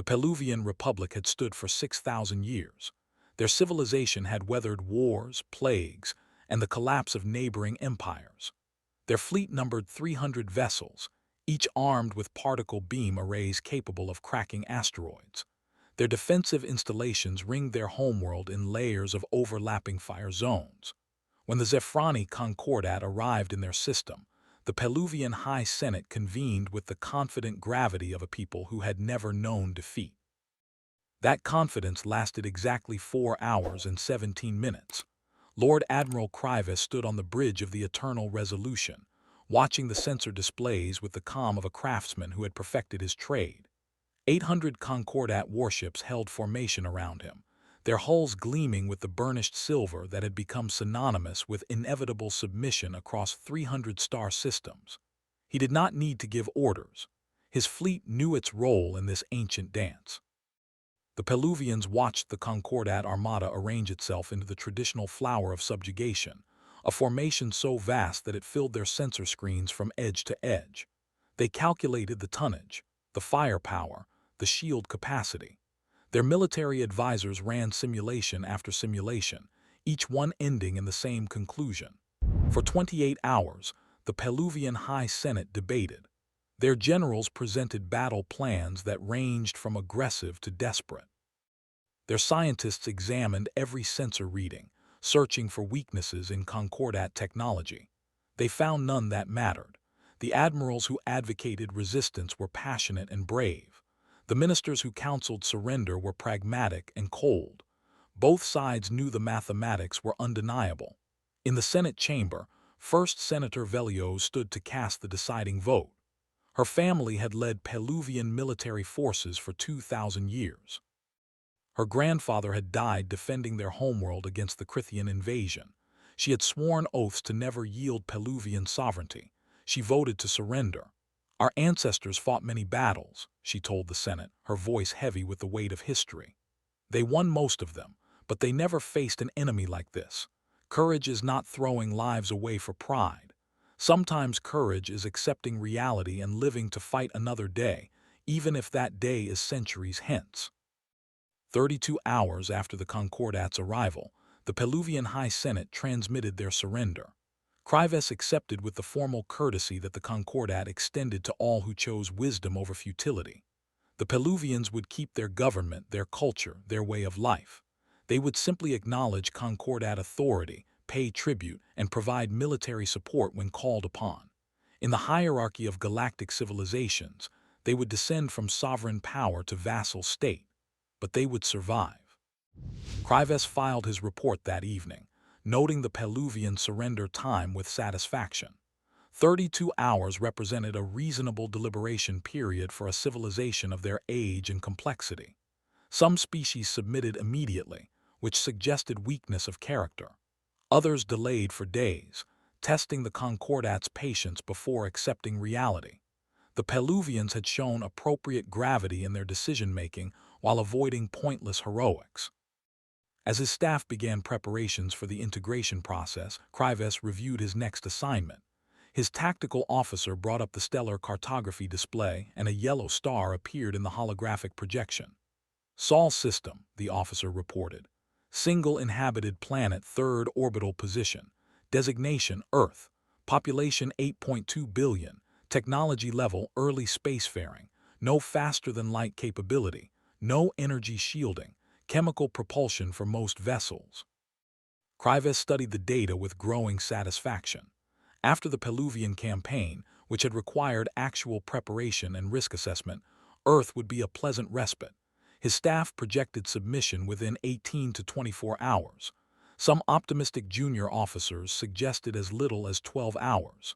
The Pelluvian Republic had stood for 6,000 years. Their civilization had weathered wars, plagues, and the collapse of neighboring empires. Their fleet numbered 300 vessels, each armed with particle beam arrays capable of cracking asteroids. Their defensive installations ringed their homeworld in layers of overlapping fire zones. When the Zephrani Concordat arrived in their system, the Pelluvian High Senate convened with the confident gravity of a people who had never known defeat. That confidence lasted exactly 4 hours and 17 minutes. Lord Admiral Kryvess stood on the bridge of the Eternal Resolution, watching the sensor displays with the calm of a craftsman who had perfected his trade. 800 Concordat warships held formation around him, their hulls gleaming with the burnished silver that had become synonymous with inevitable submission across 300 star systems. He did not need to give orders. His fleet knew its role in this ancient dance. The Pelluvians watched the Concordat armada arrange itself into the traditional flower of subjugation, a formation so vast that it filled their sensor screens from edge to edge. They calculated the tonnage, the firepower, the shield capacity. Their military advisors ran simulation after simulation, each one ending in the same conclusion. For 28 hours, the Pelluvian High Senate debated. Their generals presented battle plans that ranged from aggressive to desperate. Their scientists examined every sensor reading, searching for weaknesses in Concordat technology. They found none that mattered. The admirals who advocated resistance were passionate and brave. The ministers who counseled surrender were pragmatic and cold. Both sides knew the mathematics were undeniable. In the Senate chamber, First Senator Velio stood to cast the deciding vote. Her family had led Pelluvian military forces for 2,000 years. Her grandfather had died defending their homeworld against the Krythian invasion. She had sworn oaths to never yield Pelluvian sovereignty. She voted to surrender. Our ancestors fought many battles, she told the Senate, her voice heavy with the weight of history. They won most of them, but they never faced an enemy like this. Courage is not throwing lives away for pride. Sometimes courage is accepting reality and living to fight another day, even if that day is centuries hence. 32 hours after the Concordat's arrival, the Pelluvian High Senate transmitted their surrender. Kryvess accepted with the formal courtesy that the Concordat extended to all who chose wisdom over futility. The Pelluvians would keep their government, their culture, their way of life. They would simply acknowledge Concordat authority, pay tribute, and provide military support when called upon. In the hierarchy of galactic civilizations, they would descend from sovereign power to vassal state, but they would survive. Kryvess filed his report that evening, noting the Pelluvian surrender time with satisfaction. 32 hours represented a reasonable deliberation period for a civilization of their age and complexity. Some species submitted immediately, which suggested weakness of character. Others delayed for days, testing the Concordat's patience before accepting reality. The Pelluvians had shown appropriate gravity in their decision-making while avoiding pointless heroics. As his staff began preparations for the integration process, Kryvess reviewed his next assignment. His tactical officer brought up the stellar cartography display, and a yellow star appeared in the holographic projection. Sol system, the officer reported. Single inhabited planet, third orbital position. Designation Earth. Population 8.2 billion. Technology level early spacefaring. No faster-than-light capability. No energy shielding. Chemical propulsion for most vessels. Kryvess studied the data with growing satisfaction. After the Pelluvian campaign, which had required actual preparation and risk assessment, Earth would be a pleasant respite. His staff projected submission within 18 to 24 hours. Some optimistic junior officers suggested as little as 12 hours.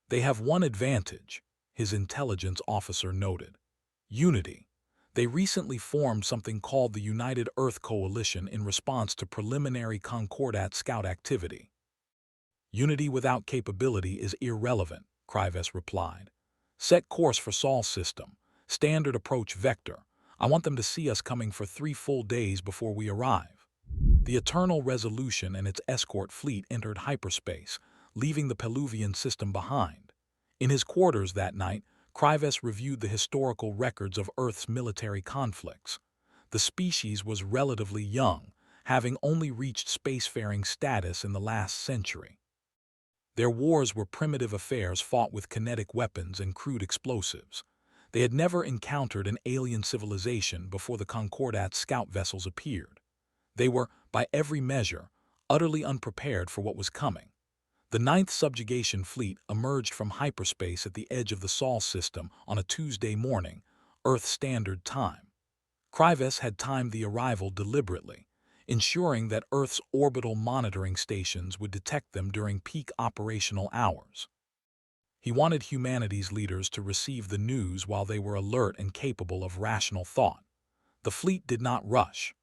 They have one advantage, his intelligence officer noted. Unity. They recently formed something called the United Earth Coalition in response to preliminary Concordat scout activity. Unity without capability is irrelevant, Kryvess replied. Set course for Sol system. Standard approach vector. I want them to see us coming for 3 full days before we arrive. The Eternal Resolution and its escort fleet entered hyperspace, leaving the Pelluvian system behind. In his quarters that night, Kryvess reviewed the historical records of Earth's military conflicts. The species was relatively young, having only reached spacefaring status in the last century. Their wars were primitive affairs fought with kinetic weapons and crude explosives. They had never encountered an alien civilization before the Concordat scout vessels appeared. They were, by every measure, utterly unprepared for what was coming. The Ninth Subjugation Fleet emerged from hyperspace at the edge of the Sol system on a Tuesday morning, Earth Standard Time. Kryvess had timed the arrival deliberately, ensuring that Earth's orbital monitoring stations would detect them during peak operational hours. He wanted humanity's leaders to receive the news while they were alert and capable of rational thought. The fleet did not rush.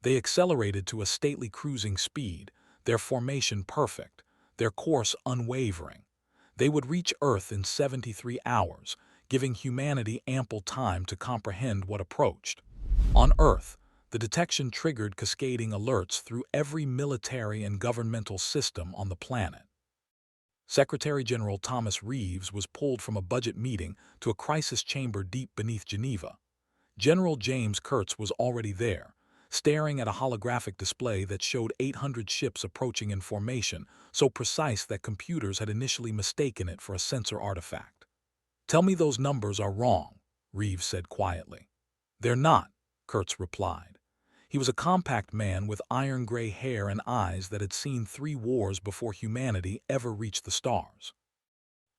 They accelerated to a stately cruising speed, their formation perfect, their course unwavering. They would reach Earth in 73 hours, giving humanity ample time to comprehend what approached. On Earth, the detection triggered cascading alerts through every military and governmental system on the planet. Secretary General Thomas Reeves was pulled from a budget meeting to a crisis chamber deep beneath Geneva. General James Kurtz was already there, staring at a holographic display that showed 800 ships approaching in formation, so precise that computers had initially mistaken it for a sensor artifact. "Tell me those numbers are wrong," Reeves said quietly. "They're not," Kurtz replied. He was a compact man with iron-gray hair and eyes that had seen 3 wars before humanity ever reached the stars.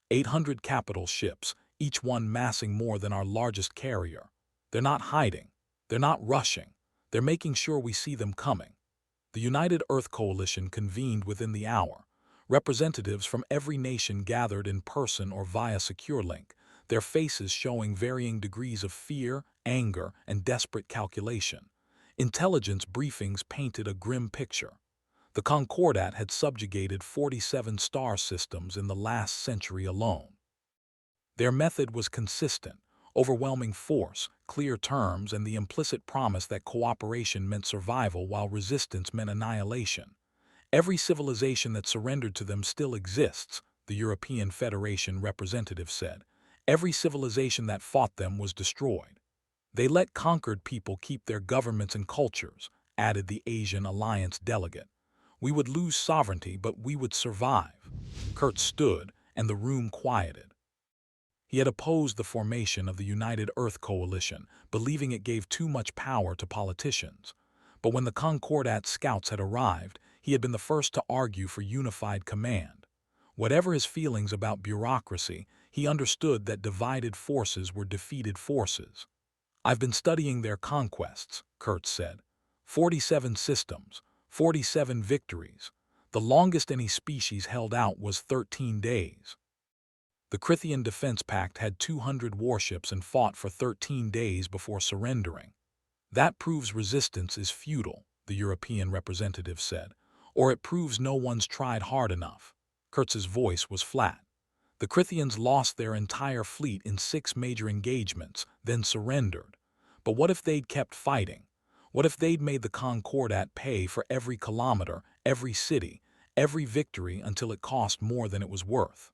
800 capital ships, each one massing more than our largest carrier. They're not hiding. They're not rushing. They're making sure we see them coming. The United Earth Coalition convened within the hour. Representatives from every nation gathered in person or via secure link, their faces showing varying degrees of fear, anger, and desperate calculation. Intelligence briefings painted a grim picture. The Concordat had subjugated 47 star systems in the last century alone. Their method was consistent: overwhelming force, clear terms, and the implicit promise that cooperation meant survival while resistance meant annihilation. "Every civilization that surrendered to them still exists," the European Federation representative said. "Every civilization that fought them was destroyed." "They let conquered people keep their governments and cultures," added the Asian Alliance delegate. "We would lose sovereignty, but we would survive." Kurtz stood, and the room quieted. He had opposed the formation of the United Earth Coalition, believing it gave too much power to politicians. But when the Concordat scouts had arrived, he had been the first to argue for unified command. Whatever his feelings about bureaucracy, he understood that divided forces were defeated forces. "I've been studying their conquests," Kurtz said. 47 systems, 47 victories. The longest any species held out was 13 days. The Kryvess Defense Pact had 200 warships and fought for 13 days before surrendering. "That proves resistance is futile," the European representative said, "or it proves no one's tried hard enough." Kurtz's voice was flat. "The Kryvessians lost their entire fleet in 6 major engagements, then surrendered. But what if they'd kept fighting? What if they'd made the Concordat pay for every kilometer, every city, every victory until it cost more than it was worth?"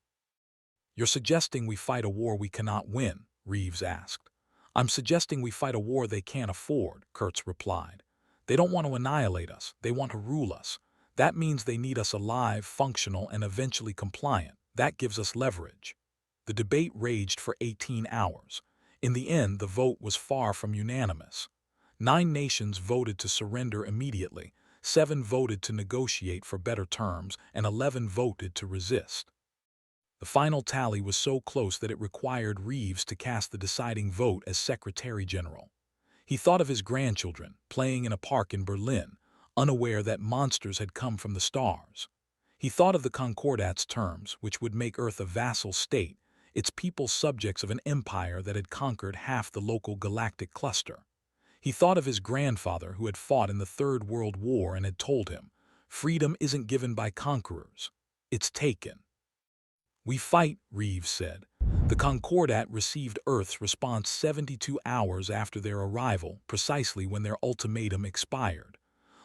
"You're suggesting we fight a war we cannot win?" Reeves asked. "I'm suggesting we fight a war they can't afford," Kurtz replied. "They don't want to annihilate us, they want to rule us. That means they need us alive, functional, and eventually compliant. That gives us leverage." The debate raged for 18 hours. In the end, the vote was far from unanimous. 9 nations voted to surrender immediately, 7 voted to negotiate for better terms, and 11 voted to resist. The final tally was so close that it required Reeves to cast the deciding vote as Secretary General. He thought of his grandchildren, playing in a park in Berlin, unaware that monsters had come from the stars. He thought of the Concordat's terms, which would make Earth a vassal state, its people subjects of an empire that had conquered half the local galactic cluster. He thought of his grandfather who had fought in the Third World War and had told him, "Freedom isn't given by conquerors, it's taken." "We fight," Reeves said. The Concordat received Earth's response 72 hours after their arrival, precisely when their ultimatum expired.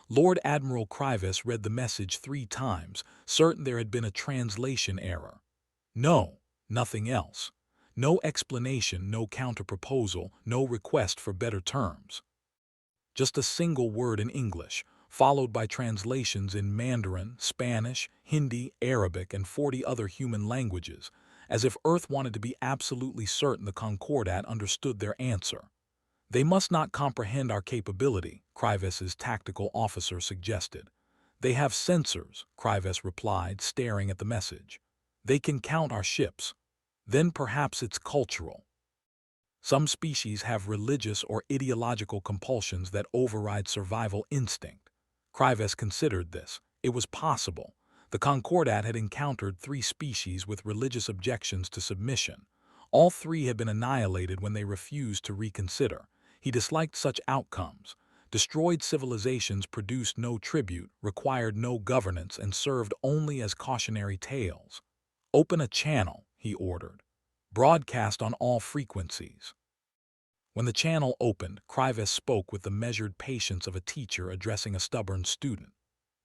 Lord Admiral Kryvess read the message 3 times, certain there had been a translation error. "No, nothing else. No explanation, no counterproposal, no request for better terms. Just a single word in English, followed by translations in Mandarin, Spanish, Hindi, Arabic, and 40 other human languages, as if Earth wanted to be absolutely certain the Concordat understood their answer. They must not comprehend our capability, Kryvess's tactical officer suggested. They have sensors, Kryvess replied, staring at the message. They can count our ships. Then perhaps it's cultural. Some species have religious or ideological compulsions that override survival instinct. Kryvess considered this. It was possible. The Concordat had encountered 3 species with religious objections to submission. All 3 had been annihilated when they refused to reconsider. He disliked such outcomes. Destroyed civilizations produced no tribute, required no governance, and served only as cautionary tales. Open a channel, he ordered. Broadcast on all frequencies. When the channel opened, Kryvess spoke with the measured patience of a teacher addressing a stubborn student.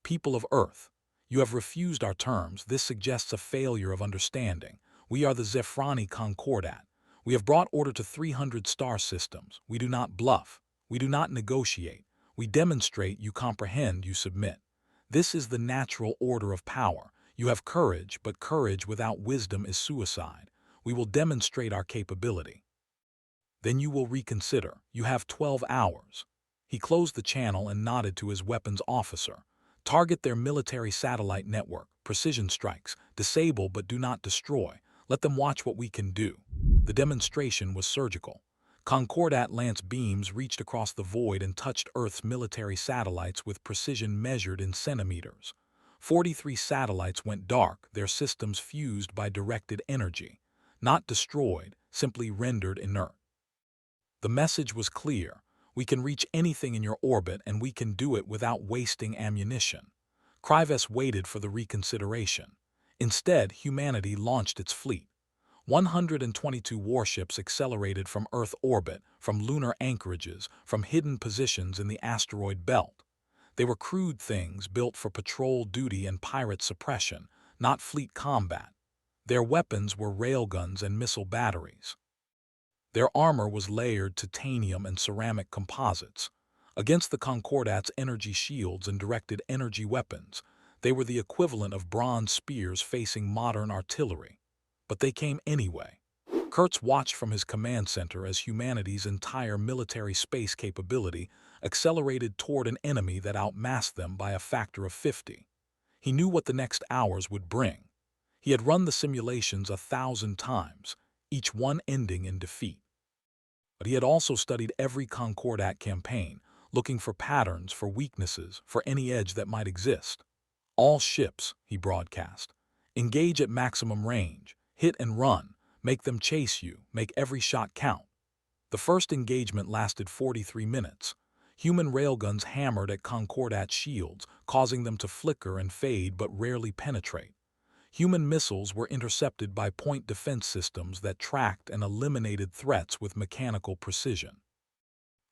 People of Earth, you have refused our terms. This suggests a failure of understanding. We are the Zephrani Concordat. We have brought order to 300 star systems. We do not bluff. We do not negotiate. We demonstrate, you comprehend, you submit. This is the natural order of power. You have courage, but courage without wisdom is suicide. We will demonstrate our capability. Then you will reconsider. You have 12 hours. He closed the channel and nodded to his weapons officer. Target their military satellite network. Precision strikes. Disable but do not destroy. Let them watch what we can do. The demonstration was surgical. Concordat lance beams reached across the void and touched Earth's military satellites with precision measured in centimeters. 43 satellites went dark, their systems fused by directed energy. Not destroyed, simply rendered inert. The message was clear. We can reach anything in your orbit and we can do it without wasting ammunition. Kryvess waited for the reconsideration. Instead, humanity launched its fleet. 122 warships accelerated from Earth orbit, from lunar anchorages, from hidden positions in the asteroid belt. They were crude things built for patrol duty and pirate suppression, not fleet combat. Their weapons were railguns and missile batteries. Their armor was layered titanium and ceramic composites. Against the Concordat's energy shields and directed energy weapons, they were the equivalent of bronze spears facing modern artillery. But they came anyway. Kurtz watched from his command center as humanity's entire military space capability accelerated toward an enemy that outmassed them by a factor of 50. He knew what the next hours would bring. He had run the simulations 1,000 times, each one ending in defeat. But he had also studied every Concordat campaign, looking for patterns, for weaknesses, for any edge that might exist. All ships, he broadcast, engage at maximum range, hit and run, make them chase you, make every shot count. The first engagement lasted 43 minutes. Human railguns hammered at Concordat shields, causing them to flicker and fade but rarely penetrate. Human missiles were intercepted by point defense systems that tracked and eliminated threats with mechanical precision.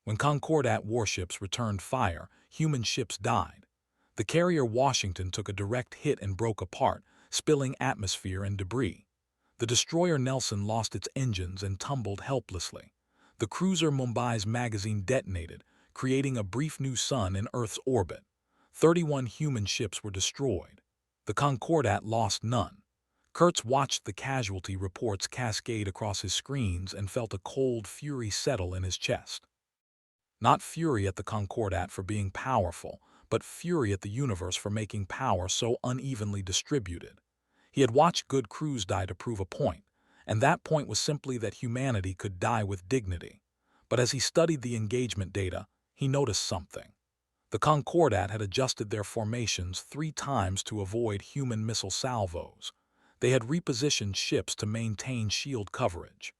When Concordat warships returned fire, human ships died. The carrier Washington took a direct hit and broke apart, spilling atmosphere and debris. The destroyer Nelson lost its engines and tumbled helplessly. The cruiser Mumbai's magazine detonated, creating a brief new sun in Earth's orbit. 31 human ships were destroyed. The Concordat lost none. Kurtz watched the casualty reports cascade across his screens and felt a cold fury settle in his chest. Not fury at the Concordat for being powerful, but fury at the universe for making power so unevenly distributed. He had watched good crews die to prove a point, and that point was simply that humanity could die with dignity. But as he studied the engagement data, he noticed something. The Concordat had adjusted their formations 3 times to avoid human missile salvos. They had repositioned ships to maintain shield coverage.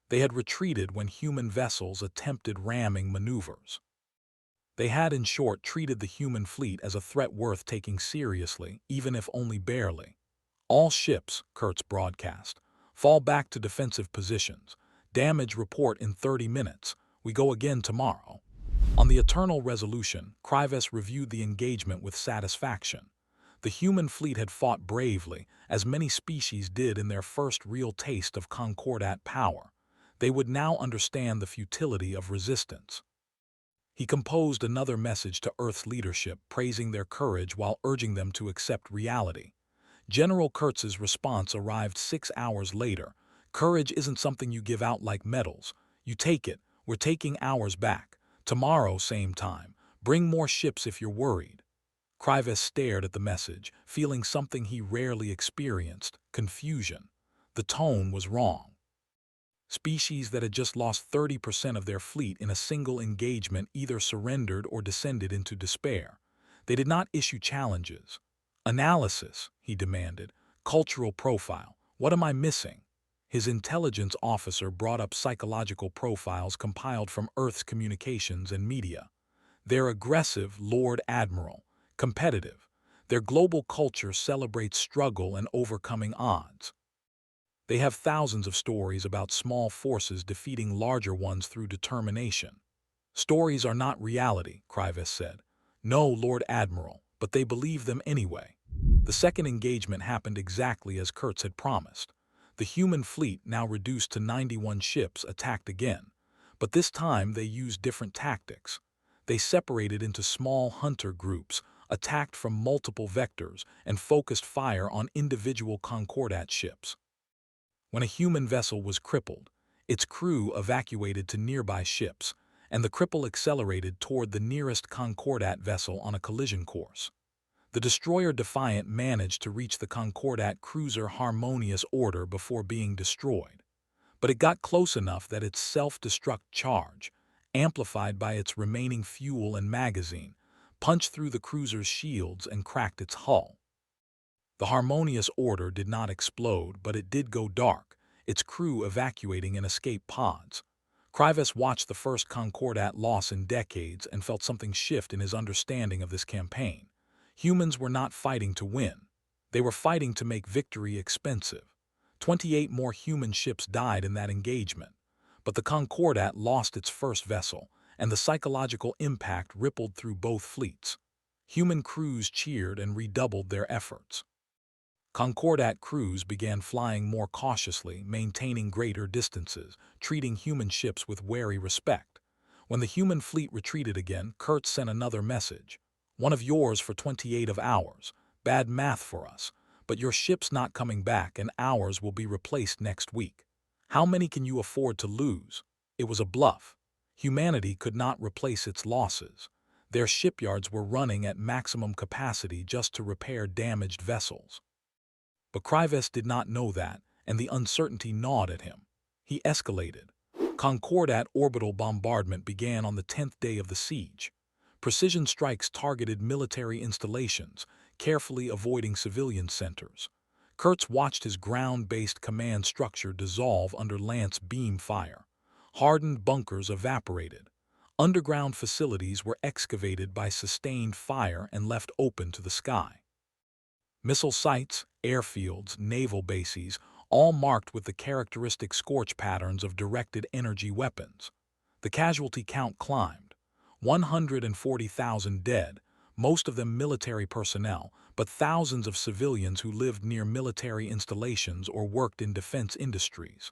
They had retreated when human vessels attempted ramming maneuvers. They had, in short, treated the human fleet as a threat worth taking seriously, even if only barely. All ships, Kurtz broadcast, fall back to defensive positions. Damage report in 30 minutes. We go again tomorrow. On the Eternal Resolution, Kryvess reviewed the engagement with satisfaction. The human fleet had fought bravely, as many species did in their first real taste of Concordat power. They would now understand the futility of resistance. He composed another message to Earth's leadership, praising their courage while urging them to accept reality. General Kurtz's response arrived 6 hours later. "Courage isn't something you give out like medals. You take it. We're taking ours back. Tomorrow, same time. Bring more ships if you're worried." Kryvess stared at the message, feeling something he rarely experienced: confusion. The tone was wrong. Species that had just lost 30% of their fleet in a single engagement either surrendered or descended into despair. They did not issue challenges. "Analysis," he demanded. "Cultural profile. What am I missing?" His intelligence officer brought up psychological profiles compiled from Earth's communications and media. "They're aggressive, Lord Admiral. Competitive. Their global culture celebrates struggle and overcoming odds. They have thousands of stories about small forces defeating larger ones through determination." "Stories are not reality," Kryvess said. "No, Lord Admiral, but they believe them anyway." The second engagement happened exactly as Kurtz had promised. The human fleet, now reduced to 91 ships, attacked again. But this time they used different tactics. They separated into small hunter groups, attacked from multiple vectors, and focused fire on individual Concordat ships. When a human vessel was crippled, its crew evacuated to nearby ships, and the cripple accelerated toward the nearest Concordat vessel on a collision course. The destroyer Defiant managed to reach the Concordat cruiser Harmonious Order before being destroyed. But it got close enough that its self-destruct charge, amplified by its remaining fuel and magazine, punched through the cruiser's shields and cracked its hull. The Harmonious Order did not explode, but it did go dark, its crew evacuating in escape pods. Kryvess watched the first Concordat loss in decades and felt something shift in his understanding of this campaign. Humans were not fighting to win. They were fighting to make victory expensive. 28 more human ships died in that engagement. But the Concordat lost its first vessel, and the psychological impact rippled through both fleets. Human crews cheered and redoubled their efforts. Concordat crews began flying more cautiously, maintaining greater distances, treating human ships with wary respect. When the human fleet retreated again, Kurtz sent another message. "One of yours for 28 of ours. Bad math for us. But your ship's not coming back and ours will be replaced next week. How many can you afford to lose?" It was a bluff. Humanity could not replace its losses. Their shipyards were running at maximum capacity just to repair damaged vessels. But Kryvess did not know that, and the uncertainty gnawed at him. He escalated. Concordat orbital bombardment began on the 10th day of the siege. Precision strikes targeted military installations, carefully avoiding civilian centers. Kurtz watched his ground-based command structure dissolve under lance beam fire. Hardened bunkers evaporated. Underground facilities were excavated by sustained fire and left open to the sky. Missile sites, airfields, naval bases, all marked with the characteristic scorch patterns of directed energy weapons. The casualty count climbed. 140,000 dead, most of them military personnel, but thousands of civilians who lived near military installations or worked in defense industries.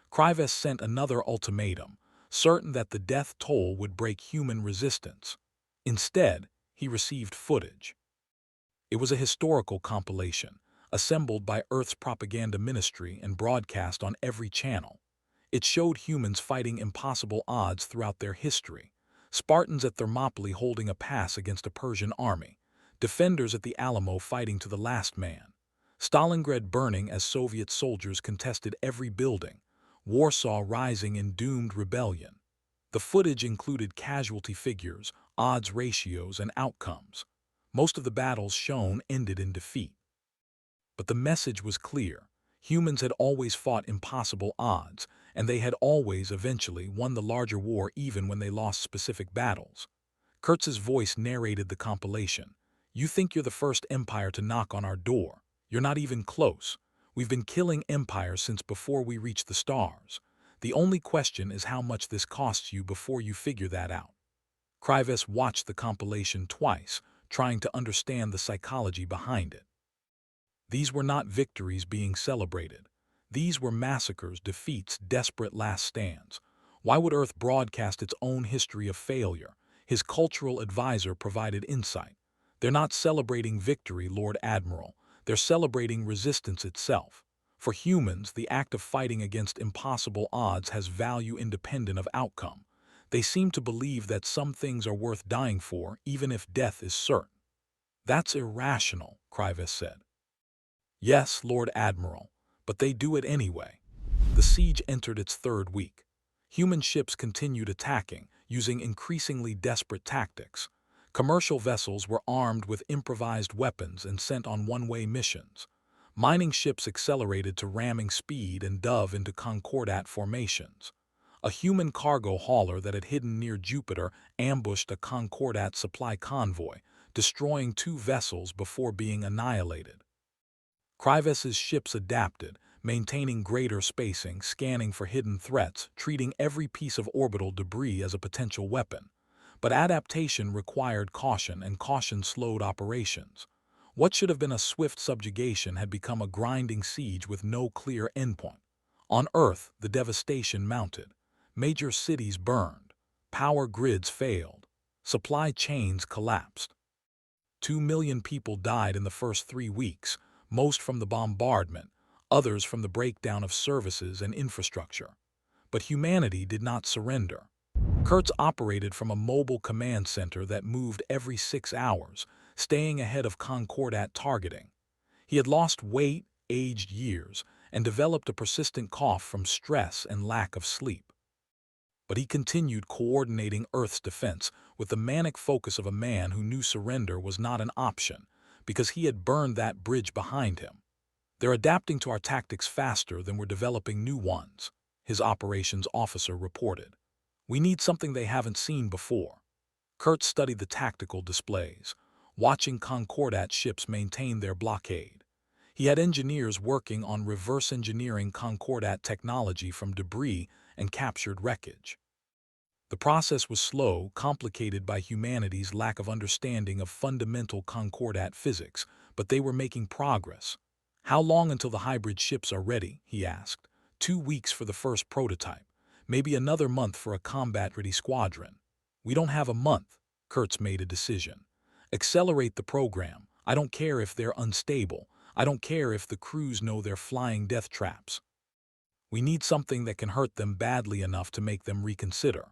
Kryvess sent another ultimatum, certain that the death toll would break human resistance. Instead, he received footage. It was a historical compilation, assembled by Earth's propaganda ministry and broadcast on every channel. It showed humans fighting impossible odds throughout their history. Spartans at Thermopylae holding a pass against a Persian army. Defenders at the Alamo fighting to the last man. Stalingrad burning as Soviet soldiers contested every building. Warsaw rising in doomed rebellion. The footage included casualty figures, odds ratios, and outcomes. Most of the battles shown ended in defeat. But the message was clear. Humans had always fought impossible odds, and they had always eventually won the larger war even when they lost specific battles. Kurtz's voice narrated the compilation. "You think you're the first empire to knock on our door. You're not even close. We've been killing empires since before we reached the stars. The only question is how much this costs you before you figure that out." Kryvess watched the compilation twice, trying to understand the psychology behind it. These were not victories being celebrated. These were massacres, defeats, desperate last stands. Why would Earth broadcast its own history of failure? His cultural advisor provided insight. They're not celebrating victory, Lord Admiral. They're celebrating resistance itself. For humans, the act of fighting against impossible odds has value independent of outcome. They seem to believe that some things are worth dying for, even if death is certain. That's irrational, Kryvess said. Yes, Lord Admiral, but they do it anyway. The siege entered its third week. Human ships continued attacking, using increasingly desperate tactics. Commercial vessels were armed with improvised weapons and sent on one-way missions. Mining ships accelerated to ramming speed and dove into Concordat formations. A human cargo hauler that had hidden near Jupiter ambushed a Concordat supply convoy, destroying 2 vessels before being annihilated. Kryvess's ships adapted, maintaining greater spacing, scanning for hidden threats, treating every piece of orbital debris as a potential weapon. But adaptation required caution, and caution slowed operations. What should have been a swift subjugation had become a grinding siege with no clear endpoint. On Earth, the devastation mounted. Major cities burned. Power grids failed. Supply chains collapsed. 2 million people died in the first 3 weeks, most from the bombardment, others from the breakdown of services and infrastructure. But humanity did not surrender. Kurtz operated from a mobile command center that moved every 6 hours, staying ahead of Concordat targeting. He had lost weight, aged years, and developed a persistent cough from stress and lack of sleep. But he continued coordinating Earth's defense with the manic focus of a man who knew surrender was not an option, because he had burned that bridge behind him. They're adapting to our tactics faster than we're developing new ones, his operations officer reported. We need something they haven't seen before. Kurtz studied the tactical displays, watching Concordat ships maintain their blockade. He had engineers working on reverse engineering Concordat technology from debris and captured wreckage. The process was slow, complicated by humanity's lack of understanding of fundamental Concordat physics, but they were making progress. How long until the hybrid ships are ready? He asked. 2 weeks for the first prototype. Maybe another month for a combat-ready squadron. We don't have a month. Kurtz made a decision. Accelerate the program. I don't care if they're unstable. I don't care if the crews know they're flying death traps. We need something that can hurt them badly enough to make them reconsider.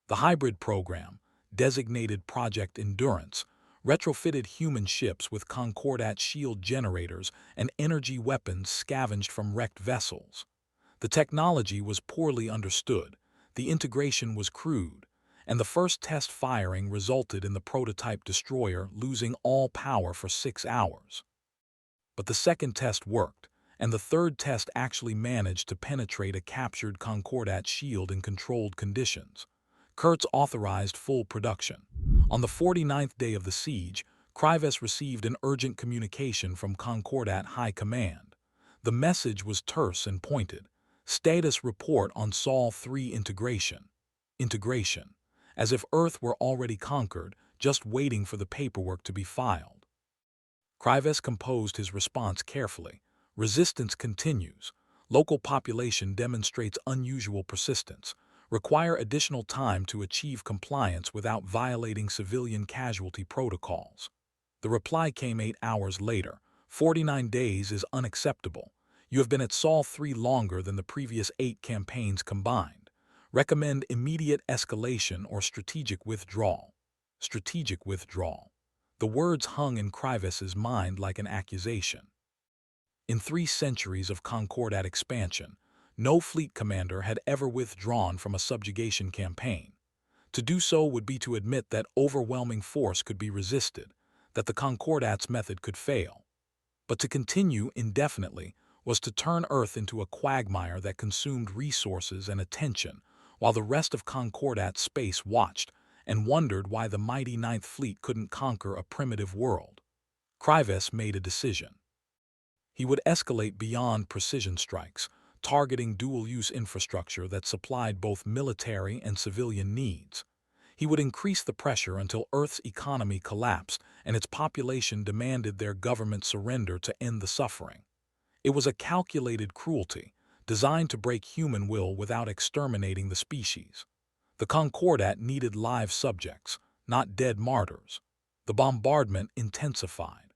The hybrid program, designated Project Endurance, retrofitted human ships with Concordat shield generators and energy weapons scavenged from wrecked vessels. The technology was poorly understood, the integration was crude, and the first test firing resulted in the prototype destroyer losing all power for 6 hours. But the second test worked, and the third test actually managed to penetrate a captured Concordat shield in controlled conditions. Kurtz authorized full production. On the 49th day of the siege, Kryvess received an urgent communication from Concordat High Command. The message was terse and pointed. Status report on Sol 3 integration. Integration. As if Earth were already conquered, just waiting for the paperwork to be filed. Kryvess composed his response carefully. Resistance continues. Local population demonstrates unusual persistence. Require additional time to achieve compliance without violating civilian casualty protocols. The reply came 8 hours later. 49 days is unacceptable. You have been at Sol 3 longer than the previous 8 campaigns combined. Recommend immediate escalation or strategic withdrawal. Strategic withdrawal. The words hung in Kryvess's mind like an accusation. In 3 centuries of Concordat expansion, no fleet commander had ever withdrawn from a subjugation campaign. To do so would be to admit that overwhelming force could be resisted, that the Concordat's method could fail. But to continue indefinitely was to turn Earth into a quagmire that consumed resources and attention, while the rest of Concordat space watched and wondered why the mighty Ninth Fleet couldn't conquer a primitive world. Kryvess made a decision. He would escalate beyond precision strikes, targeting dual-use infrastructure that supplied both military and civilian needs. He would increase the pressure until Earth's economy collapsed and its population demanded their government surrender to end the suffering. It was a calculated cruelty, designed to break human will without exterminating the species. The Concordat needed live subjects, not dead martyrs. The bombardment intensified.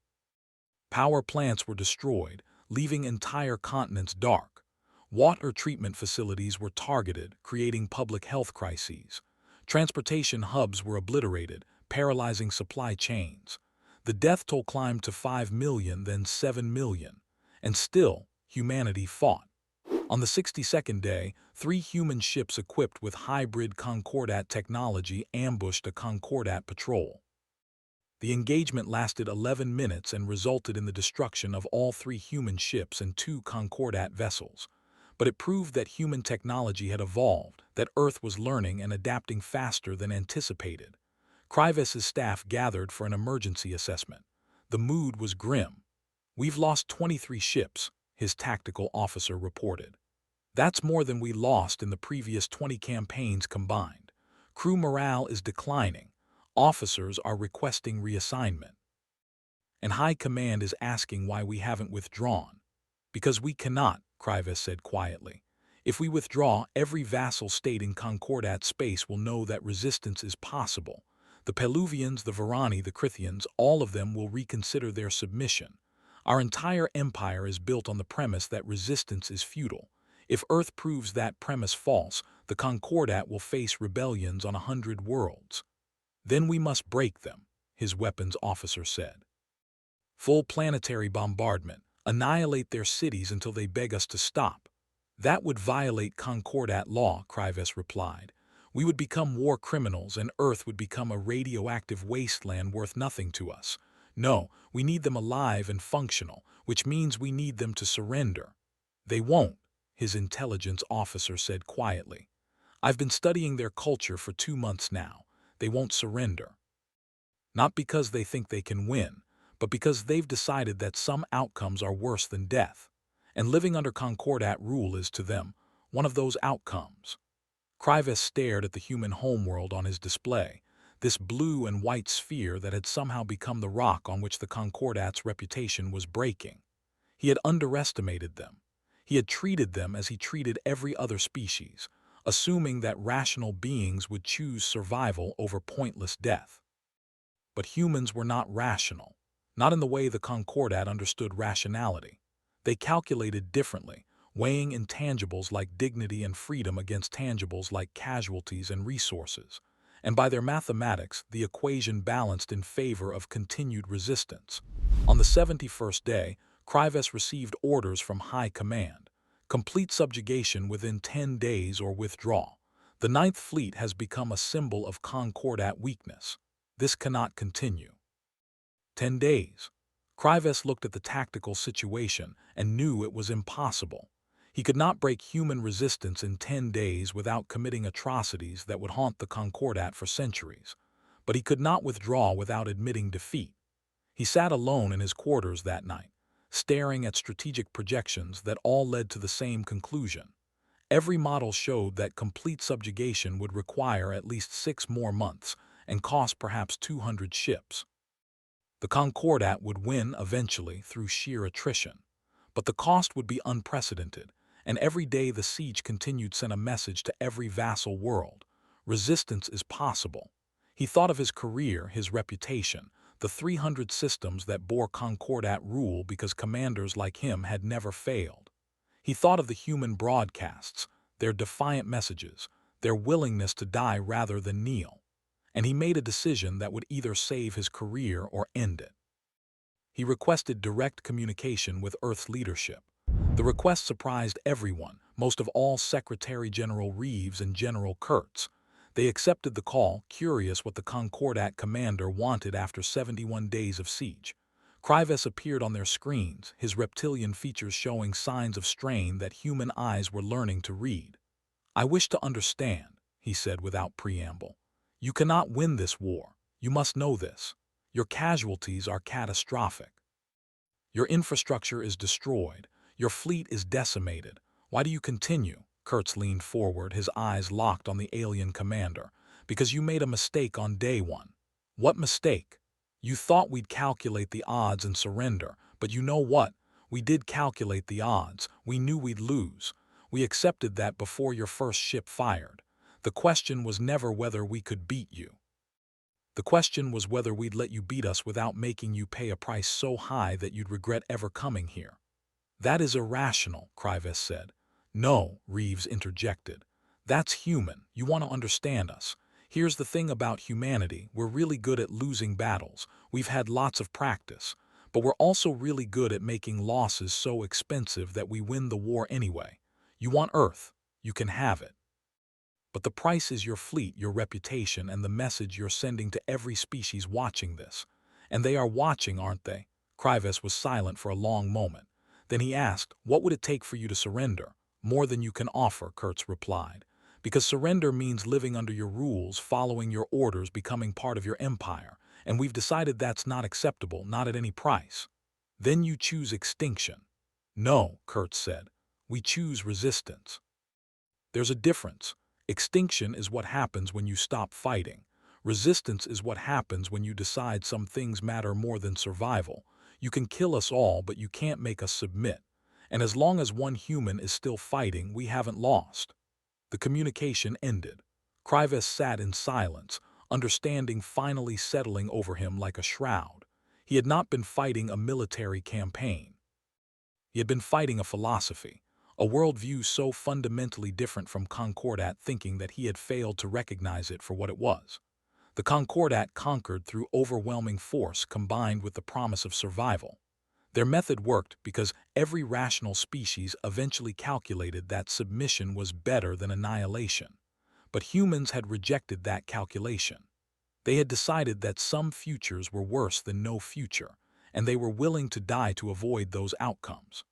Power plants were destroyed, leaving entire continents dark. Water treatment facilities were targeted, creating public health crises. Transportation hubs were obliterated, paralyzing supply chains. The death toll climbed to 5 million, then 7 million. And still, humanity fought. On the 62nd day, 3 human ships equipped with hybrid Concordat technology ambushed a Concordat patrol. The engagement lasted 11 minutes and resulted in the destruction of all 3 human ships and 2 Concordat vessels. But it proved that human technology had evolved, that Earth was learning and adapting faster than anticipated. Kryvess's staff gathered for an emergency assessment. The mood was grim. "We've lost 23 ships," his tactical officer reported. "That's more than we lost in the previous 20 campaigns combined. Crew morale is declining. Officers are requesting reassignment. And High Command is asking why we haven't withdrawn." "Because we cannot," Kryvess said quietly. "If we withdraw, every vassal state in Concordat space will know that resistance is possible. The Pelluvians, the Zephrani, the Kryvess, all of them will reconsider their submission. Our entire empire is built on the premise that resistance is futile. If Earth proves that premise false, the Concordat will face rebellions on 100 worlds. Then we must break them," his weapons officer said. "Full planetary bombardment. Annihilate their cities until they beg us to stop." "That would violate Concordat law," Kryvess replied. "We would become war criminals and Earth would become a radioactive wasteland worth nothing to us. No, we need them alive and functional, which means we need them to surrender." "They won't," his intelligence officer said quietly. "I've been studying their culture for 2 months now. They won't surrender. Not because they think they can win, but because they've decided that some outcomes are worse than death. And living under Concordat rule is, to them, one of those outcomes." Kryvess stared at the human homeworld on his display, this blue and white sphere that had somehow become the rock on which the Concordat's reputation was breaking. He had underestimated them. He had treated them as he treated every other species, assuming that rational beings would choose survival over pointless death. But humans were not rational, not in the way the Concordat understood rationality. They calculated differently, weighing intangibles like dignity and freedom against tangibles like casualties and resources. And by their mathematics, the equation balanced in favor of continued resistance. On the 71st day, Kryvess received orders from High Command. Complete subjugation within 10 days or withdraw. The Ninth Fleet has become a symbol of Concordat weakness. This cannot continue. 10 days. Kryvess looked at the tactical situation and knew it was impossible. He could not break human resistance in 10 days without committing atrocities that would haunt the Concordat for centuries. But he could not withdraw without admitting defeat. He sat alone in his quarters that night, staring at strategic projections that all led to the same conclusion. Every model showed that complete subjugation would require at least 6 more months and cost perhaps 200 ships. The Concordat would win eventually through sheer attrition, but the cost would be unprecedented, and every day the siege continued sent a message to every vassal world: resistance is possible. He thought of his career, his reputation, the 300 systems that bore Concordat rule because commanders like him had never failed. He thought of the human broadcasts, their defiant messages, their willingness to die rather than kneel. And he made a decision that would either save his career or end it. He requested direct communication with Earth's leadership. The request surprised everyone, most of all Secretary General Reeves and General Kurtz. They accepted the call, curious what the Concordat commander wanted after 71 days of siege. Kryvess appeared on their screens, his reptilian features showing signs of strain that human eyes were learning to read. "I wish to understand," he said without preamble. "You cannot win this war. You must know this. Your casualties are catastrophic. Your infrastructure is destroyed. Your fleet is decimated. Why do you continue?" Kurtz leaned forward, his eyes locked on the alien commander. "Because you made a mistake on day 1. "What mistake?" You thought we'd calculate the odds and surrender, but you know what? We did calculate the odds. We knew we'd lose. We accepted that before your first ship fired. The question was never whether we could beat you. The question was whether we'd let you beat us without making you pay a price so high that you'd regret ever coming here. That is irrational, Kryvess said. No, Reeves interjected. That's human. You want to understand us. Here's the thing about humanity. We're really good at losing battles. We've had lots of practice. But we're also really good at making losses so expensive that we win the war anyway. You want Earth. You can have it. But the price is your fleet, your reputation, and the message you're sending to every species watching this. And they are watching, aren't they? Kryvess was silent for a long moment. Then he asked, what would it take for you to surrender? More than you can offer, Kurtz replied. Because surrender means living under your rules, following your orders, becoming part of your empire. And we've decided that's not acceptable, not at any price. Then you choose extinction. No, Kurtz said. We choose resistance. There's a difference. Extinction is what happens when you stop fighting. Resistance is what happens when you decide some things matter more than survival. You can kill us all, but you can't make us submit. And as long as one human is still fighting, we haven't lost. The communication ended. Kryvess sat in silence, understanding finally settling over him like a shroud. He had not been fighting a military campaign. He had been fighting a philosophy. A worldview so fundamentally different from Concordat thinking that he had failed to recognize it for what it was. The Concordat conquered through overwhelming force combined with the promise of survival. Their method worked because every rational species eventually calculated that submission was better than annihilation. But humans had rejected that calculation. They had decided that some futures were worse than no future, and they were willing to die to avoid those outcomes.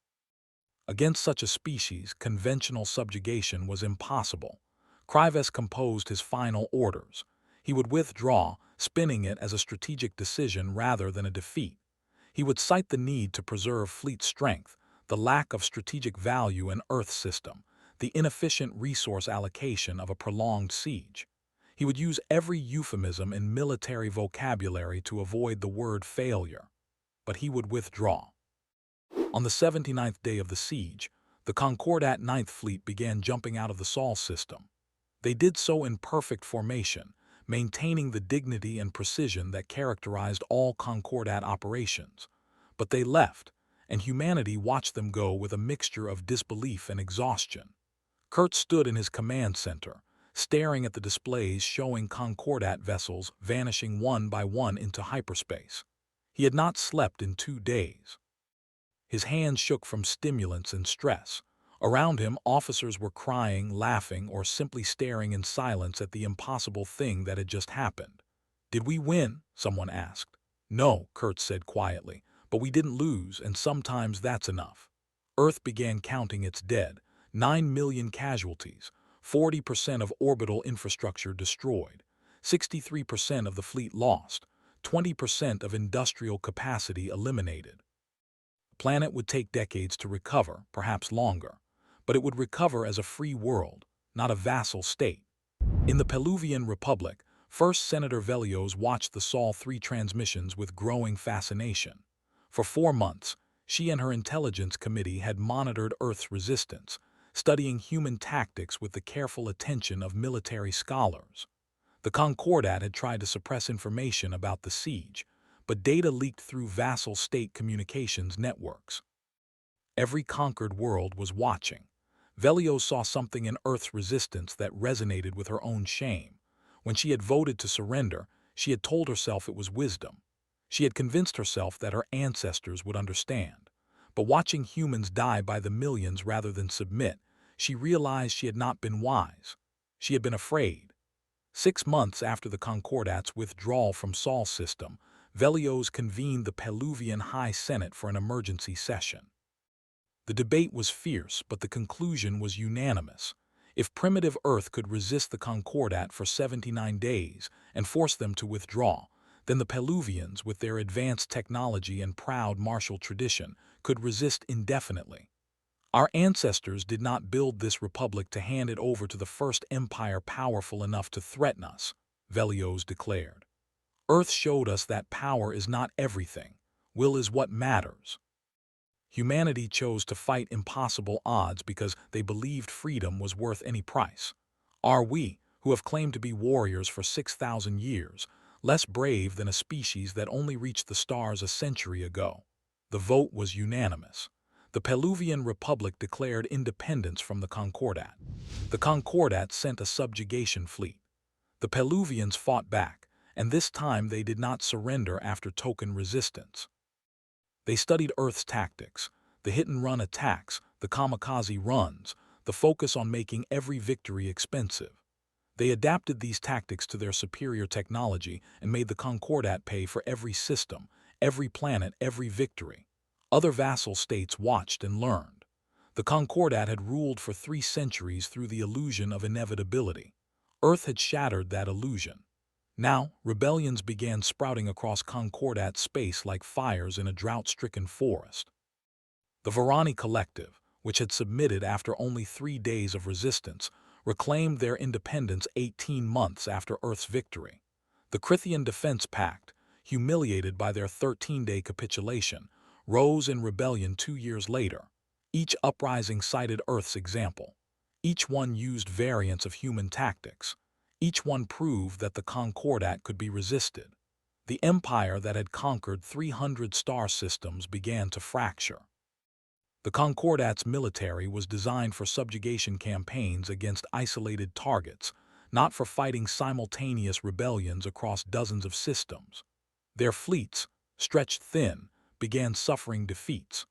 Against such a species, conventional subjugation was impossible. Kryvess composed his final orders. He would withdraw, spinning it as a strategic decision rather than a defeat. He would cite the need to preserve fleet strength, the lack of strategic value in Earth's system, the inefficient resource allocation of a prolonged siege. He would use every euphemism in military vocabulary to avoid the word failure. But he would withdraw. On the 79th day of the siege, the Concordat Ninth Fleet began jumping out of the Sol system. They did so in perfect formation, maintaining the dignity and precision that characterized all Concordat operations. But they left, and humanity watched them go with a mixture of disbelief and exhaustion. Kurtz stood in his command center, staring at the displays showing Concordat vessels vanishing one by one into hyperspace. He had not slept in 2 days. His hands shook from stimulants and stress. Around him, officers were crying, laughing, or simply staring in silence at the impossible thing that had just happened. "Did we win?" someone asked. "No," Kurtz said quietly, "but we didn't lose, and sometimes that's enough." Earth began counting its dead. 9 million casualties, 40% of orbital infrastructure destroyed, 63% of the fleet lost, 20% of industrial capacity eliminated. The planet would take decades to recover, perhaps longer, but it would recover as a free world, not a vassal state. In the Pelluvian Republic, First Senator Velios watched the Sol 3 transmissions with growing fascination. For 4 months, she and her intelligence committee had monitored Earth's resistance, studying human tactics with the careful attention of military scholars. The Concordat had tried to suppress information about the siege, but data leaked through vassal state communications networks. Every conquered world was watching. Velios saw something in Earth's resistance that resonated with her own shame. When she had voted to surrender, she had told herself it was wisdom. She had convinced herself that her ancestors would understand. But watching humans die by the millions rather than submit, she realized she had not been wise. She had been afraid. 6 months after the Concordat's withdrawal from Sol system, Velios convened the Pelluvian High Senate for an emergency session. The debate was fierce, but the conclusion was unanimous. If primitive Earth could resist the Concordat for 79 days and force them to withdraw, then the Pelluvians, with their advanced technology and proud martial tradition, could resist indefinitely. Our ancestors did not build this republic to hand it over to the first empire powerful enough to threaten us, Velios declared. Earth showed us that power is not everything. Will is what matters. Humanity chose to fight impossible odds because they believed freedom was worth any price. Are we, who have claimed to be warriors for 6,000 years, less brave than a species that only reached the stars a century ago? The vote was unanimous. The Pelluvian Republic declared independence from the Concordat. The Concordat sent a subjugation fleet. The Pelluvians fought back, and this time they did not surrender after token resistance. They studied Earth's tactics, the hit-and-run attacks, the kamikaze runs, the focus on making every victory expensive. They adapted these tactics to their superior technology and made the Concordat pay for every system, every planet, every victory. Other vassal states watched and learned. The Concordat had ruled for 3 centuries through the illusion of inevitability. Earth had shattered that illusion. Now, rebellions began sprouting across Concordat space like fires in a drought-stricken forest. The Zephrani Collective, which had submitted after only 3 days of resistance, reclaimed their independence 18 months after Earth's victory. The Kryvess Defense Pact, humiliated by their 13-day capitulation, rose in rebellion 2 years later. Each uprising cited Earth's example. Each one used variants of human tactics. Each one proved that the Concordat could be resisted. The empire that had conquered 300 star systems began to fracture. The Concordat's military was designed for subjugation campaigns against isolated targets, not for fighting simultaneous rebellions across dozens of systems. Their fleets, stretched thin, began suffering defeats.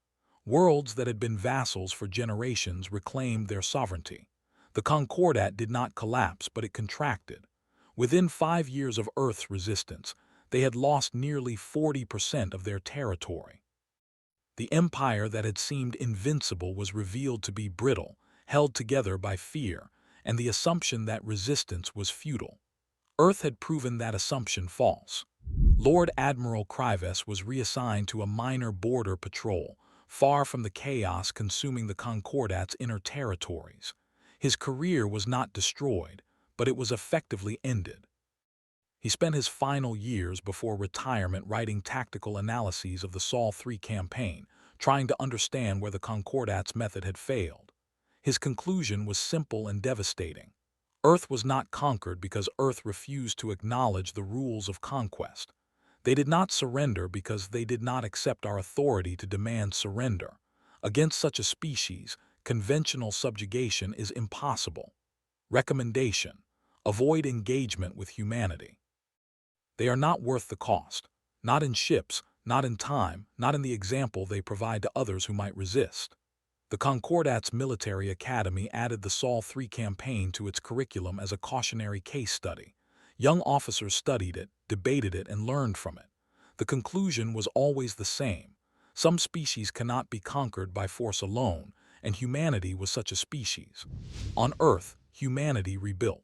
Worlds that had been vassals for generations reclaimed their sovereignty. The Concordat did not collapse, but it contracted. Within 5 years of Earth's resistance, they had lost nearly 40% of their territory. The empire that had seemed invincible was revealed to be brittle, held together by fear, and the assumption that resistance was futile. Earth had proven that assumption false. Lord Admiral Kryvess was reassigned to a minor border patrol, far from the chaos consuming the Concordat's inner territories. His career was not destroyed, but it was effectively ended. He spent his final years before retirement writing tactical analyses of the Sol III campaign, trying to understand where the Concordat's method had failed. His conclusion was simple and devastating. Earth was not conquered because Earth refused to acknowledge the rules of conquest. They did not surrender because they did not accept our authority to demand surrender. Against such a species, conventional subjugation is impossible. Recommendation: avoid engagement with humanity. They are not worth the cost, not in ships, not in time, not in the example they provide to others who might resist. The Concordat's military academy added the Sol III campaign to its curriculum as a cautionary case study. Young officers studied it, debated it, and learned from it. The conclusion was always the same. Some species cannot be conquered by force alone, and humanity was such a species. On Earth, humanity rebuilt.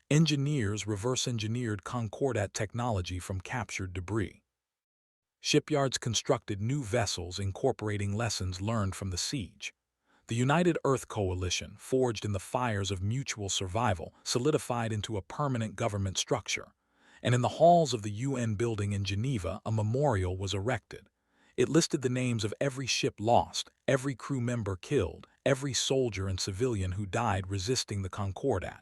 Engineers reverse-engineered Concordat technology from captured debris. Shipyards constructed new vessels incorporating lessons learned from the siege. The United Earth Coalition, forged in the fires of mutual survival, solidified into a permanent government structure. And in the halls of the UN building in Geneva, a memorial was erected. It listed the names of every ship lost, every crew member killed, every soldier and civilian who died resisting the Concordat.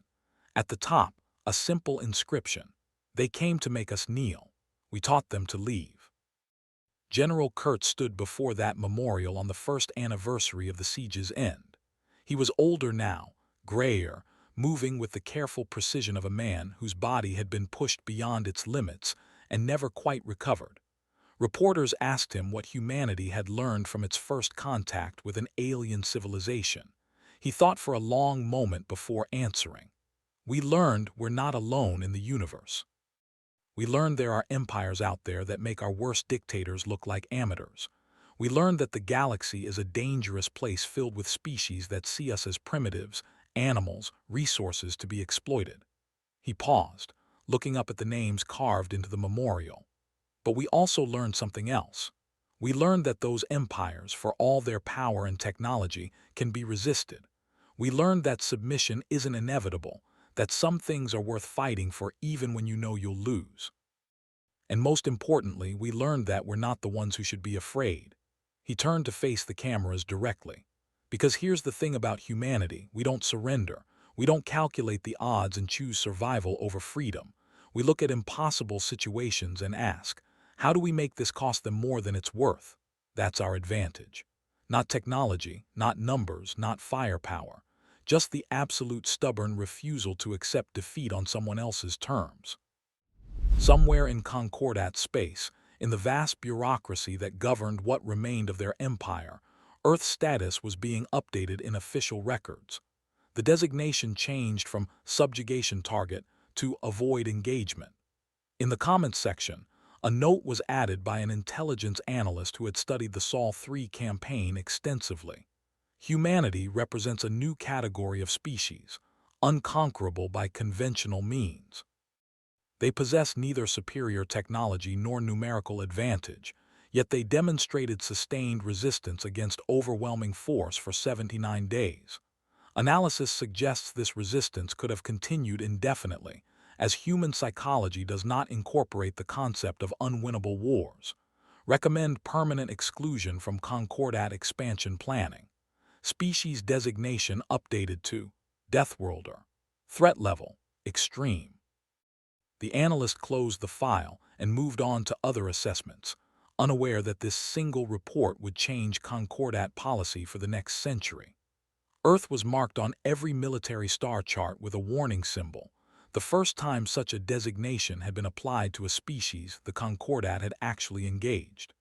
At the top, a simple inscription: "They came to make us kneel. We taught them to leave." General Kurtz stood before that memorial on the first anniversary of the siege's end. He was older now, grayer, moving with the careful precision of a man whose body had been pushed beyond its limits and never quite recovered. Reporters asked him what humanity had learned from its first contact with an alien civilization. He thought for a long moment before answering. "We learned we're not alone in the universe. We learned there are empires out there that make our worst dictators look like amateurs. We learned that the galaxy is a dangerous place filled with species that see us as primitives, animals, resources to be exploited." He paused, looking up at the names carved into the memorial. "But we also learned something else. We learned that those empires, for all their power and technology, can be resisted. We learned that submission isn't inevitable, that some things are worth fighting for even when you know you'll lose." And most importantly, we learned that we're not the ones who should be afraid. He turned to face the cameras directly. Because here's the thing about humanity, we don't surrender. We don't calculate the odds and choose survival over freedom. We look at impossible situations and ask, how do we make this cost them more than it's worth? That's our advantage. Not technology, not numbers, not firepower. Just the absolute stubborn refusal to accept defeat on someone else's terms. Somewhere in Concordat space, in the vast bureaucracy that governed what remained of their empire, Earth's status was being updated in official records. The designation changed from subjugation target to avoid engagement. In the comments section, a note was added by an intelligence analyst who had studied the Sol 3 campaign extensively. Humanity represents a new category of species, unconquerable by conventional means. They possess neither superior technology nor numerical advantage, yet they demonstrated sustained resistance against overwhelming force for 79 days. Analysis suggests this resistance could have continued indefinitely, as human psychology does not incorporate the concept of unwinnable wars. Recommend permanent exclusion from Concordat expansion planning. Species designation updated to Deathworlder. Threat level, extreme. The analyst closed the file and moved on to other assessments, unaware that this single report would change Concordat policy for the next century. Earth was marked on every military star chart with a warning symbol, the first time such a designation had been applied to a species the Concordat had actually engaged.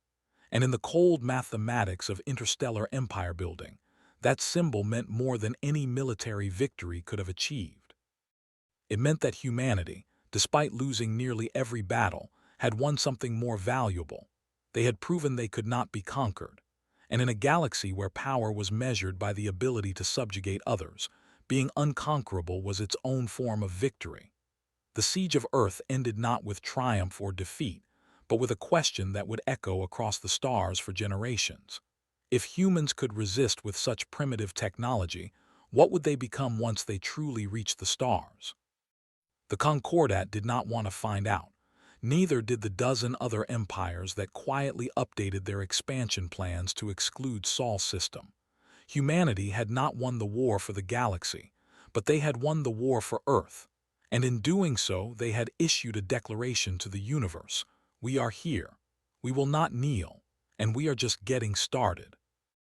And in the cold mathematics of interstellar empire building, that symbol meant more than any military victory could have achieved. It meant that humanity, despite losing nearly every battle, had won something more valuable. They had proven they could not be conquered. And in a galaxy where power was measured by the ability to subjugate others, being unconquerable was its own form of victory. The siege of Earth ended not with triumph or defeat, but with a question that would echo across the stars for generations. If humans could resist with such primitive technology, what would they become once they truly reached the stars? The Concordat did not want to find out. Neither did the dozen other empires that quietly updated their expansion plans to exclude Sol's system. Humanity had not won the war for the galaxy, but they had won the war for Earth. And in doing so, they had issued a declaration to the universe. We are here. We will not kneel. And we are just getting started.